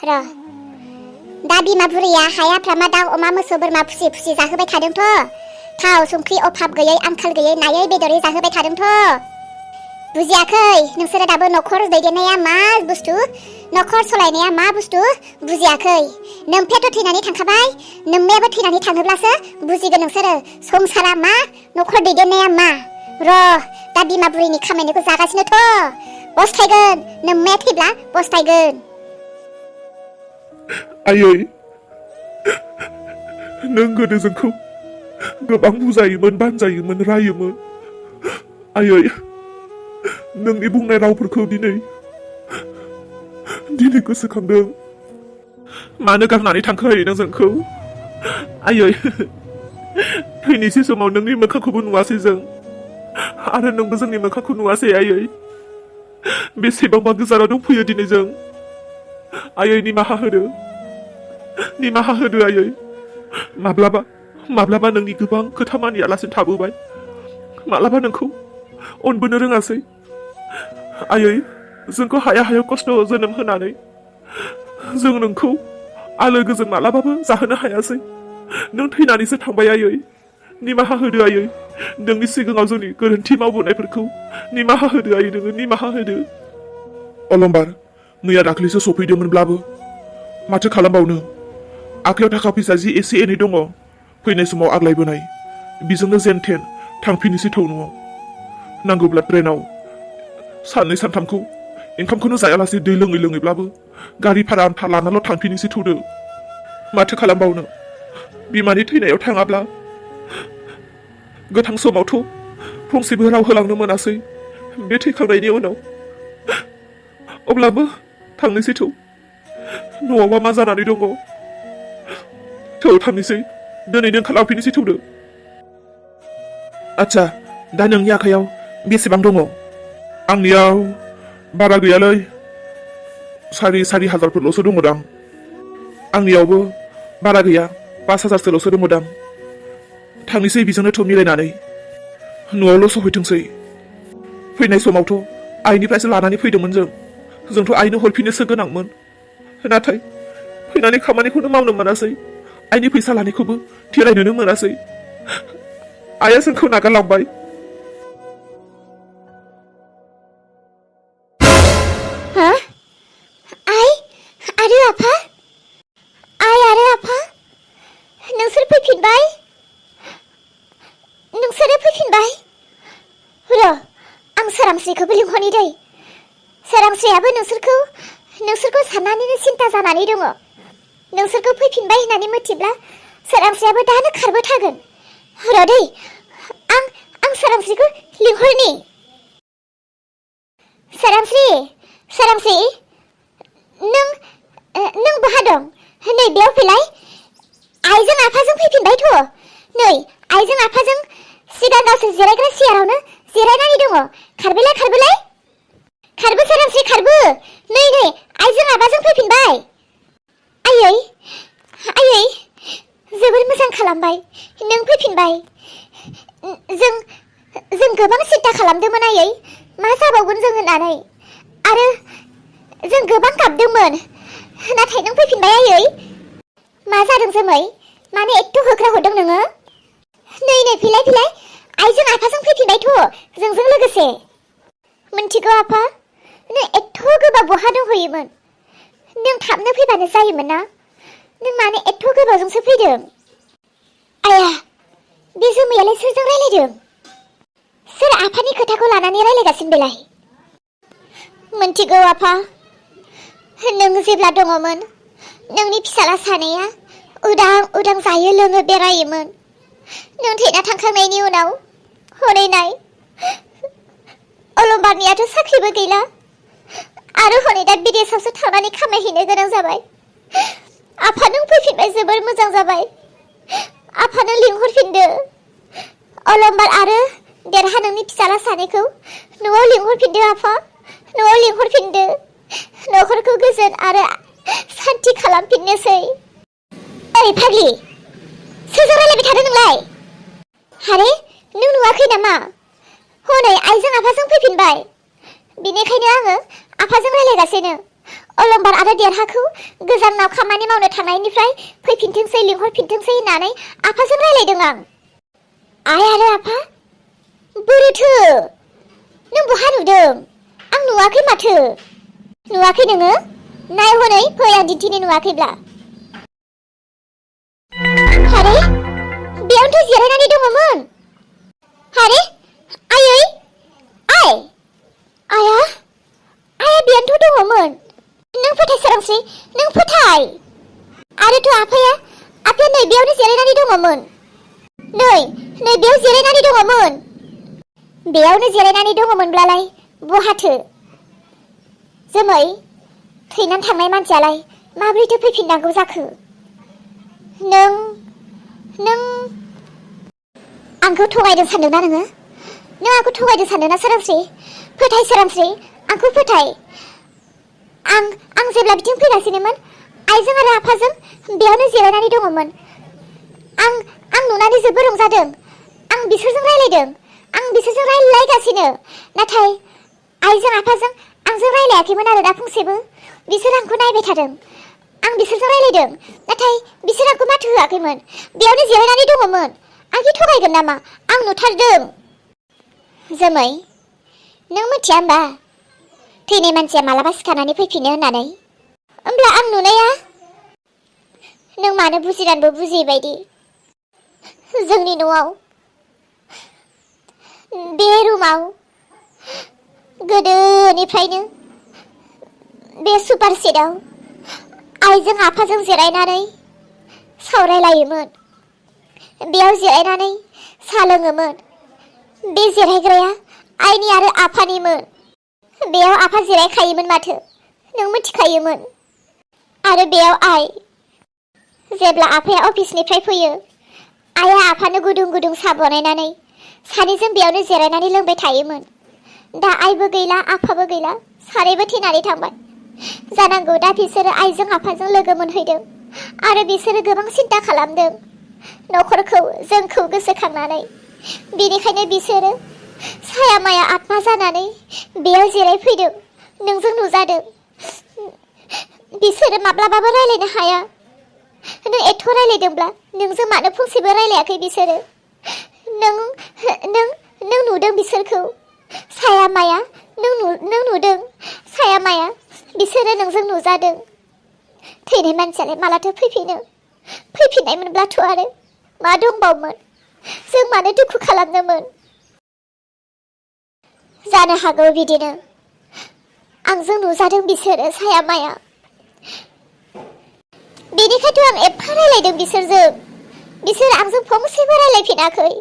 र' दा बिमा बुरैया हायाफ्रामा दाउ अमा मोसौ बोरमा फुसि जाहोबाय थादोंथ'। थाव संख्रि अभाब गैयै आंखाल गैयै नायै बेदरै जाहोबाय थादोंथ'। बुजियाखै नोंसोरो दाबो न'खर दैदेननाया मा बुस्थु, न'खर सलायनाया मा बुस्थु बुजियाखै। नोम्फायाथ' थैनानै थांखाबाय, नोम्मायाबो थैनानै थाङोब्लासो बुजिगोन नोंसोरो संसारा मा, न'खर दैदेननाया मा। र' दा बिमा बुरैनि खामायनायखौ जागासिनोथ'। बस्थायगोन नोम्माया थैब्ला बस्थायगोन। आयै नों गोदो जोंखौ गोबां बुजायोमोन, बानजायोमोन, रायोमोन। आयै नोंनि बुंनाय रावफोरखौ दिनै गोसोखांदों। मानो गारनानै थांखो आयै नों जोंखौ? आयै थैनोसै समाव नोंनि मोखांखौबो नुवासै जों, आरो नोंबो जोंनि मोखांखौ नुवासै आयै। बेसेबांबा गोजानाव दंफैयो दिनै जों। आयै निमाहा होदो आयै। माब्लाबा नोंनि गोबां खोथा मानियालासिनो थाबोबाय, माब्लाबा नोंखौ अनबोनो रोङासै। आयै जोंखौ हायाव खस्थ' जोनोम होनानै जों नोंखौ आलो गोजोन मालाबाबो जाहोनो हायासै। नों थैनानैसो थांबाय आयै। निमाहा होदो आयै, नोंनि सिगाङाव जोंनि गोरोन्थि मावबोनायफोरखौ निमाहा होदो आयै, नोङो निमाहा होदो। अलंबार मैया दाख्लैसो सफैदोंमोनब्लाबो माथो खालामबावनो, आखायाव थाखा फैसा जि एसे एनै दङ फैनाय समाव आग्लायबोनाय, बिजोंनो जेन थेन थांफिननोसै थौ न'आव। नांगौब्ला ट्रेनाव साननै सानथामखौ ओंखामखौनो जायालासे दै लोङैब्लाबो गारि भारा आन्था लानाल' थांफिननोसै थौदो। माथो खालामबावनो, बिमानि थैनायाव थाङाब्ला गोथां समावथ' फंसेबो राव होलांनो मोनासै, बे थैखांनायनि उनाव अब्लाबो थांनोसै थौ। न'आवबा मा जानानै दङ? थौ थांनोसै, दिनैनो ओंखारलांफिननोसै थौदो। आच्छा दा नोंनि आखायाव बेसेबां दङ? आंनियाव बारा गैयालै, 4,000-4,500फोरल'सो दङदां। आंनियावबो बारा गैया, 5,000सोल'सो दङदां। थांनोसै बिजोंनो थ' मिलायनानै, न'आवल' सहैथोंसै। फैनाय समावथ' आइनिफ्रायसो लानानै फैदोंमोन जोंथ' आइनो हरफिननोसो गोनांमोन। नाथाय फैनानै खामानिखौनो मावनो मोनासै, आइनि फैसा लानायखौबो थिरायनोनो मोनासै। आइया जोंखौ नागारलांबाय। आइ आरो आफा, आइ आरो आफा नोंसोर फैफिनबाय, नोंसोरो फैफिनबाय। र' आं सोरांस्रिखौबो लिंहरनि दै। सोरांस्रियाबो नोंसोरखौ साननानैनो सिन्था जानानै दङ। नोंसोरखौ फैफिनबाय होननानै मिथिब्ला सोरांस्रियाबो दानो खारबोथारगोन। र' दै आं सोरांस्रिखौ लिंहरनि। सोरांस्रि नों बहा दं? नै बेयाव फैलाय। आइजों आफाजों फैफिनबायथ'। नै आइजों आफाजों सिगां गावसोर जिरायग्रा सियारावनो जिरायनानै दङ। खारबो सोरांस्रि खारबो। नै आइजों आफाजों फैफिनबाय। आयै जोबोर मोजां खालामबाय नों फैफिनबाय। जों गोबां सिन्था खालामदोंमोन आयै, मा जाबावगोन जों होननानै, आरो जों गोबां गाबदोंमोन। नाथाय नों फैफिनबाय आयै। मा जादों जोमै? मानो एथ' होख्रा हरदों नोङो? नै फैलाय आइजों आफाजों फैफिनबायथ' जोंजों लोगोसे। मिन्थिगौ आफा, नों एथ' गोबाव बहा दंहैयोमोन? नों थाबनो फैबानो जायोमोन ना, नों मानो एथ' गोबावजोंसो फैदों? आया बे जोमैयालाय सोरजों रायलायदों? सोर आफानि खोथाखौ लानानै रायलायगासिनो बेलाय? मिन्थिगौ आफा, नों जेब्ला दङमोन नोंनि फिसाला सानैया उदां जायो लोङो बेरायोमोन। नों थैना थांखांनायनि उनाव हनै नाय, अलंबारनियाथ' साख्रिबो गैला, आरो हनै दा बिदेशआवसो थांनानै खामायहैनो गोनां जाबाय। आफा नों फैफिनबाय जोबोर मोजां जाबाय। आफानो लिंहरफिनदो अलंबार आरो देरहा नोंनि फिसाला सानैखौ न'आव लिंहरफिनदो आफा, न'आव लिंहरफिनदो। न'खरखौ गोजोन आरो सान्थि खालामफिननोसै। ओइ फाग्लि, सोरजों रायलायबाय थादों नोंलाय? हारे नों नुवाखै नामा? हनै आइजों आफाजों फैफिनबाय। बेनिखायनो आङो आफाजों रायलायगासिनो। अलंबार आरो देरहाखौ गोजानाव खामानि मावनो थांनायनिफ्राय फैफिनथोंसै लिंहरफिनथोंसै होननानै आफाजों रायलायदों आं। आइ आरो आफा? बोरोथो? नों बहा नुदों? आं नुवाखै माथो। नुवाखै नोङो? नाय हनै फै आं दिन्थिनो नुवाखैब्ला। आरे बेयावनोथ' जिरायनानै दङमोन। आरे आयै आइ आया आया बेयावनोथ' दङमोन। नों फोथाय सोरांस्रि, नों फोथाय। आरोथ' आफाया नै बेयावनो जिरायनानै दङमोन। नै बेयाव जिरायनानै दङमोन। बेयावनो जिरायनानै दङमोनब्लालाय बहाथो? जोमै, थैनानै थांनाय मानसियालाय माब्रैथो फैफिननांगौ जाखो? नों आंखौ थगायदों सानदोंना नोङो? नों आंखौ थगायदों सानदोंना सोरांस्रि? फोथाय सोरांस्रि, आंखौ फोथाय। आं जेब्ला बिथिं फैगासिनोमोन, आइजों आरो आफाजों बेयावनो जिरायनानै दङमोन। आं नुनानै जोबोर रंजादों। आं बिसोरजों रायलायदों। आं बिसोरजों रायलायगासिनो। नाथाय आइजों आफाजों आंजों रायलायाखैमोन आरो दा फंसेबो। बिसोर आंखौ नायबाय थादों। आं बिसोरजों रायलायदों। नाथाय बिसोर आंखौ माथो होआखैमोन। बेयावनो जिरायनानै दङमोन। आंखौ थगायगोन नामा? आं नुथारदों। जोमै, नों मिथिया होमबा थैनाय मानसिया मालाबा सिखारनानै फैफिनो होननानै? होमब्ला आं नुनाया? नों मानो बुजिनानैबो बुजियै बायदि? जोंनि न'आव, बे रुमाव गोदोनिफ्रायनो बे सुपार सेटआव आइजों आफाजों जिरायनानै सावरायलायोमोन। बेयाव जिरायनानै साहा लोङोमोन। बे जिरायग्राया आइनि आरो आफानिमोन। बेयाव आफा जिरायखायोमोन माथो, नों मिथिखायोमोन। आरो बेयाव आइ। जेब्ला आफाया अफिसनिफ्राय फैयो, आइया आफानो गुदुं गुदुं साहा बनायनानै सानैजों बेयावनो जिरायनानै लोंबाय थायोमोन। दा आइबो गैला, आफाबो गैला, सानैबो थैनानै थांबाय। जानांगौ दा बिसोरो आइजों आफाजों लोगो मोनहैदों आरो बिसोरो गोबां सिन्था खालामदों न'खरखौ, जोंखौ गोसोखांनानै। बेनिखायनो बिसोरो साया माया आत्मा जानानै बेयाव जिरायफैदों, नोंजों नुजादों। बिसोरो माब्लाबाबो रायलायनो हाया। नों एथ' रायलायदोंब्ला नोंजों मानो फंसेबो रायलायाखै बिसोरो? नों नुदों बिसोरखौ। साया माया, नों नुदों साया माया। बिसोरो नोंजों नुजादों। थैनाय मानसियालाय मालाथो फैफिनो? फैफिननायमोनब्लाथ' आरो मा दंबावोमोन? जों मानो दुखु खालामनोमोन? जानो हागौ बिदिनो आंजों नुजादों बिसोरो साया माया। बेनिखायथ' आं एफा रायलायदों बिसोरजों। बिसोर आंजों फंसेबो रायलायफिनाखै।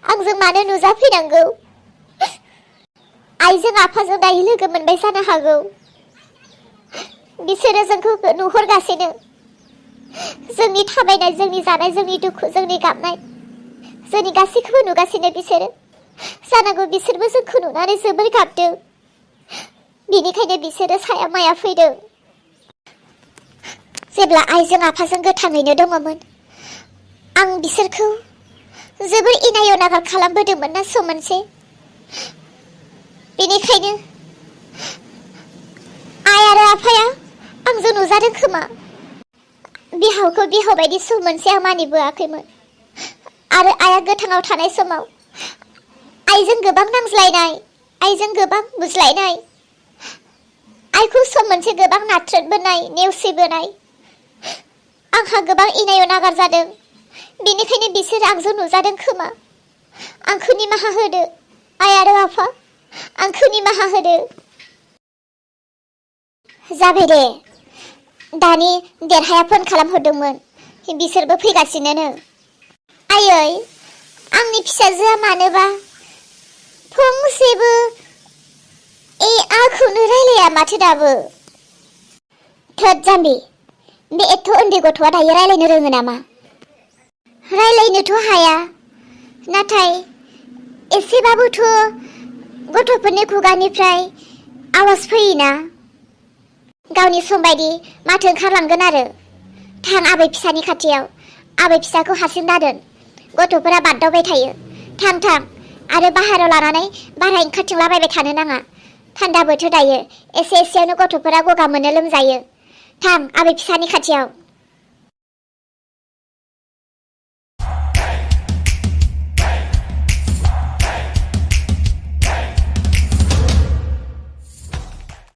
आंजों मानो नुजाफैनांगौ? आइजों आफाजों दायो लोगो मोनबाय जानो हागौ। बिसोरो जोंखौ नुहुरगासिनो। जोंनि थाबायनाय, जोंनि जानाय, जोंनि दुखु, जोंनि गाबनाय, जोंनि गासैखौबो नुगासिनो बिसोरो। जानांगौ बिसोरबो जोंखौ नुनानै जोबोर गाबदों। बेनिखायनो बिसोरो साया माया फैदों। जेब्ला आइजों आफाजों गोथाङैनो दङमोन, आं बिसोरखौ जोबोर इनाय अनागार खालामबोदोंमोन ना सम मोनसे। बेनिखायनो आइ आरो आफाया आंजों नुजादों खोमा। बिहावखौ बिहाव बायदि सम मोनसे आं मानिबोआखैमोन। आरो आइया गोथाङाव थानाय समाव आइजों गोबां नांज्लायनाय, आइजों गोबां बुज्लायनाय, आइखौ सम मोनसे गोबां नाथ्रोदबोनाय, नेवसिबोनाय, आंहा गोबां इनाय अनागार जादों। बेनिखायनो बिसोर आंजों नुजादों खोमा। आंखौ निमाहा होदो आइ आरो आफा, आंखौ निमाहा होदो। जाबाय दे। दानि देरहाया फन खालामहरदोंमोन, बिसोरबो फैगासिनो। आयै, आंनि फिसाजोआ मानोबा फंसेबो आखौनो रायलाया माथो दाबो। थोद जाम्बि, बे एथ' उन्दै गथ'आ दायो रायलायनो रोङो नामा? रायलायनोथ' हाया, नाथाय एसेबाबोथ' गथ'फोरनि खुगानिफ्राय आवाज फैयोना। गावनि सम बायदि माथो ओंखारलांगोन आरो। थां आबै फिसानि खाथियाव, आबै फिसाखौ हारसिं दादोन। गथ'फोरा बारदावबाय थायो। थां आरो बाहेरायाव लानानै बाहेरा ओंखारथिंलाबायबाय थानो नाङा। थान्दा बोथोर दायो एसे एसेयावनो गथ'फोरा गगा मोनो लोमजायो थां आबै फिसानि खाथियाव